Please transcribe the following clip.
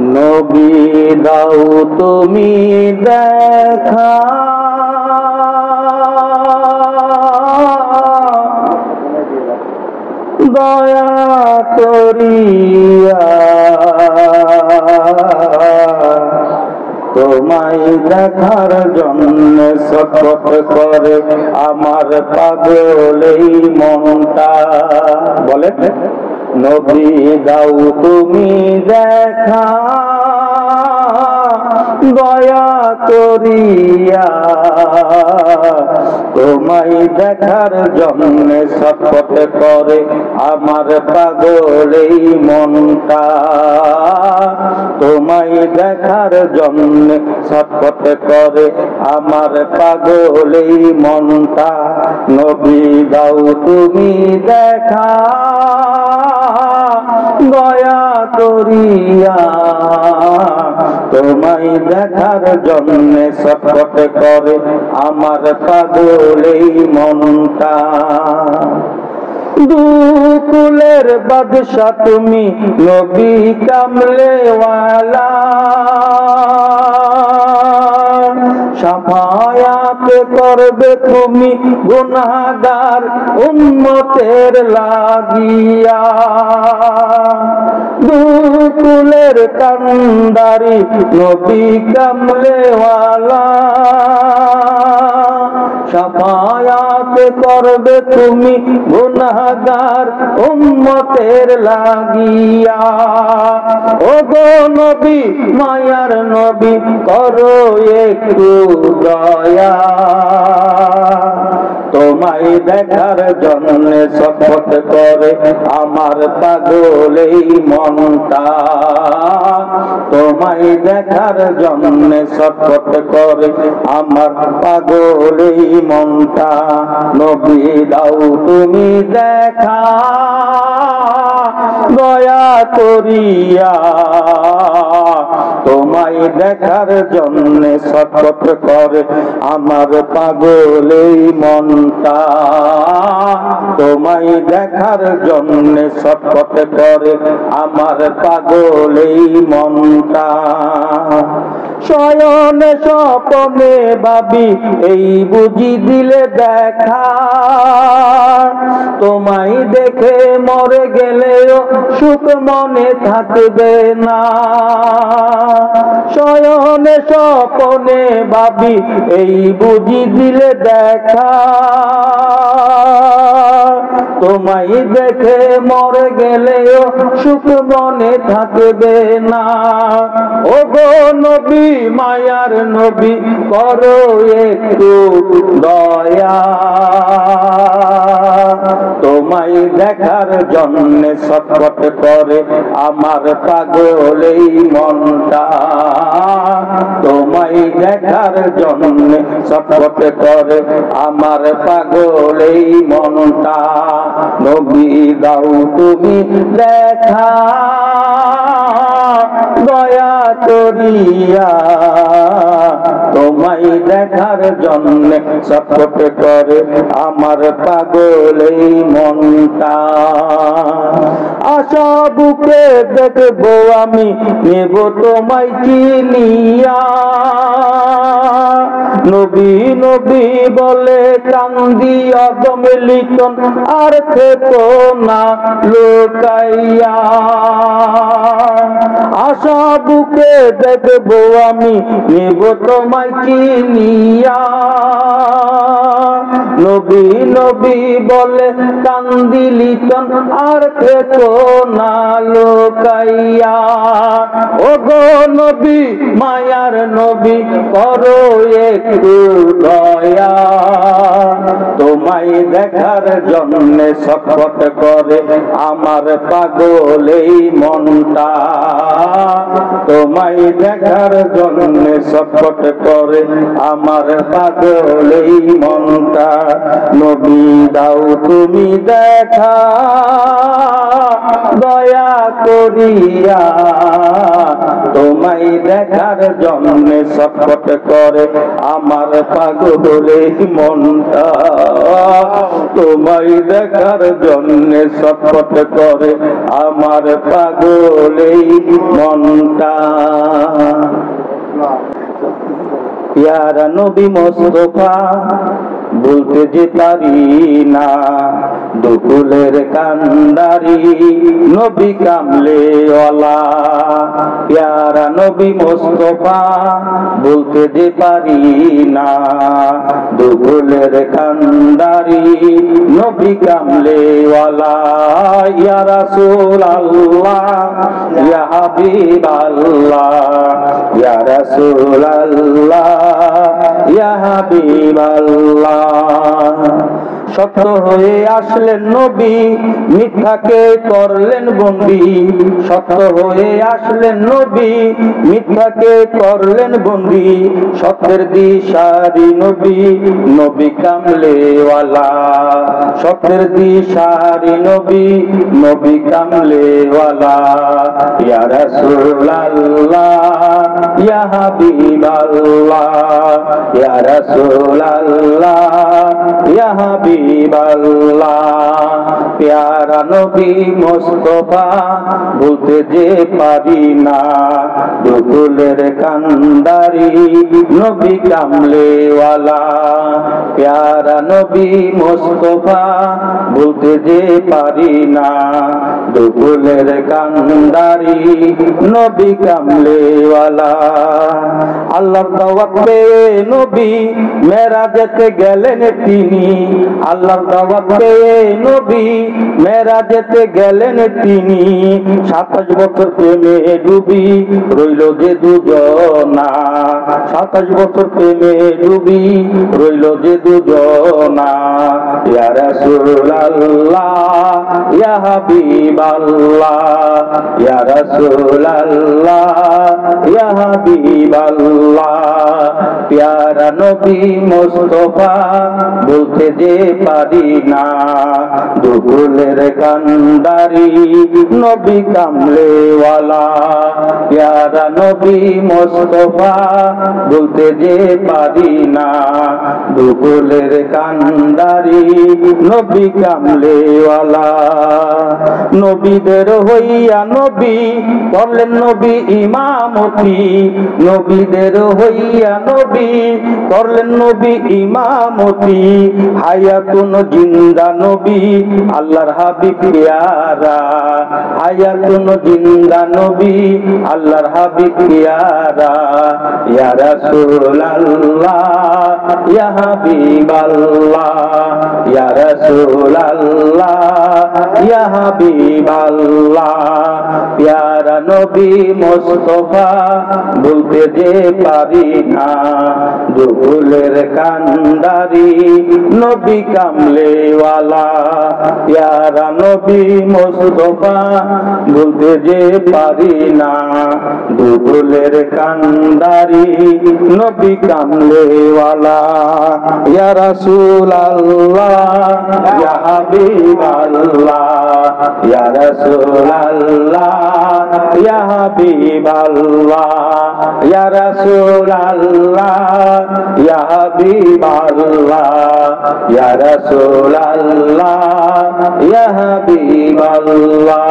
নবী দাও তুমি দেখা, দয়া করিয়া তোমায় দেখার জন্য ছটফট করে আমার পাগল এই মনটা। বলে নবী দাও তুমি দেখা, দয়া করিয়া তোমায় দেখার জন্য ছটফট করে আমার পাগল এই মনটা। তোমায় দেখার জন্য ছটফট করে আমার পাগল এই মনটা। নবী দাও তুমি দেখা, দয়া করিয়া তোমায় দেখার জন্য ছটফট করে আমার পাগল এই মনটা। দুকুলের বাদশা তুমি নবী কামলেওয়ালা, শাফায়াত করবে তুমি গুনাহগার উম্মতের লাগিয়া। দুকুলের কান্দারি নবী কামলেওয়ালা, শাফায়াত করবে তুমি গুনাহগার উম্মতের লাগিয়া। ও গো নবী মায়ার নবী করো একটু দয়া, তোমায় দেখার জন্য ছটফট করে আমার পাগল এই মনটা। তোমায় দেখার জন্য ছটফট করে আমার পাগল এই মনটা। নবী দাও তুমি দেখা, দয়া করিয়া তোমায় দেখার জন্য ছটফট করে আমার পাগল এই মনটা। তোমায় দেখার জন্য ছটফট করে আমার পাগল এই মনটা। শয়নে স্বপ্নে ভাবি এই বুঝি দিলে দেখা, তোমায় দেখে মরে গেলেও সুখ মনে থাকবে না। শয়নে স্বপ্নে ভাবি এই বুঝি দিলে দেখা, তোমায় দেখে মরে গেলেও সুখ মনে থাকবে না। ও গো নবী মায়ার নবী করো একটু দয়া, তোমায় দেখার জন্য ছটফট করে আমার পাগল এই মনটা। তোমায় দেখার জন্য ছটফট করে আমার পাগল এই মনটা। নবী দাও তুমি দেখা, দয়া করিয়া তোমায় দেখার জন্য ছটফট করে আমার পাগল এই মনটা। আশা বুকে দেখবো আমি নেব তোমায় চিনিয়া, নবী নবী বলে কান্দি অদম লিটন আর থেকো না লুকাইয়া। আশা বুকে দেখবো আমি নেব তোমায় চিনিয়া, নবী নবী বলে কান্দি লিটন আর থেকো না লুকাইয়া। ও গো নবী মায়ার নবী করো একটু দয়া, তোমায় দেখার জন্য ছটফট করে আমার পাগল এই মনটা। তোমায় দেখার জন্য ছটফট করে আমার পাগল এই মনটা। নবী দাও তুমি দেখা, দয়া করিয়া তোমায় দেখার জন্য ছটফট করে আমার পাগলে মনটা, তোমায় দেখার জন্য ছটফট করে আমার পাগলে মনটা। ইয়া নবী মুস্তাফা বলতে যে পারি না, দুকুলের কান্ডারি নবী কামলে ওয়ালা। ইয়া নবী মুস্তাফা বলতে যে পারি না, দুকুলের কান্ডারি নবী কামলে ওয়ালা। ইয়া রাসূল আল্লাহ ইয়া হাবিব আল্লাহ, ইয়া রাসূল আল্লাহ ইয়া হাবিব আল্লাহ। সত্য হয়ে আসলেন নবী, মিথ্যাকে করলেন বন্দী। সত্য হয়ে আসলেন নবী, মিথ্যাকে করলেন বন্দী। সত্যের দিশারি নবী, নবী কামলে ওয়ালা। সত্যের দিশারি নবী, নবী কামলে ওয়ালা। ইয়া রাসূল আল্লাহ ইয়া হাবিব আল্লাহ, ইয়া রাসূল আল্লাহ ইয়া হাবিব আল্লাহ। প্যারা নবী মুস্তাফা বলতে যে পারি না, দুকুলের কান্ডারি নবী কামলে ওয়ালা। প্যারা নবী মুস্তাফা বলতে যে পারি না, দুকুলের কান্ডারি নবী কামলে ওয়ালা। আল্লাহর দাওয়াত পেয়ে নবী মেরাজেতে গেলেন তিনি। আল্লাহর দাওয়াত পেয়ে নবী মেরাজেতে গেলেন তিনি। 27 বছর প্রেমে ডুবি রইল যে দুজনা। 27 বছর প্রেমে ডুবি রইল যে দুজনা। ইয়া রাসূল আল্লাহ ইয়া হাবিব আল্লাহ, ইয়া রাসূল আল্লাহ ইয়া হাবিব আল্লাহ। প্যারা নবী মুস্তাফা বলতে যে পারি না, দুকুলের কান্ডারি নবী কামলে ওয়ালা। প্যারা নবী মুস্তাফা বলতে যে পারি না, দুকুলের কান্ডারি নবী কামলে ওয়ালা। নবীদের হইয়া নবী করলেন নবী ইমামতি। নবীদের হইয়া নবী করলেন নবী ইমামতি। হায়াতুন জিন্দা নবী আল্লাহর হাবিব প্যারা। হায়াতুন জিন্দা নবী আল্লাহর হাবিব প্যারা। ইয়া রাসূল আল্লাহ ইয়া হাবিব আল্লাহ, ইয়া রাসূল আল্লাহ ইয়া হাবিব আল্লাহ। প্যারা নবী মুস্তাফা বলতে যে পারি না, দুকুলের কান্ডারি নবী কামলে ওয়ালা। প্যারা নবী মুস্তাফা বলতে যে পারি না, দুকুলের কান্ডারি নবী কামলে ওয়ালা। ইয়া রাসূল আল্লাহ ইয়া হাবিব আল্লাহ, ইয়া রাসূল আল্লাহ ইয়া হাবিব আল্লাহ, ইয়া রাসূল আল্লাহ ইয়া হাবিব আল্লাহ, ইয়া রাসূল আল্লাহ ইয়া হাবিব আল্লাহ।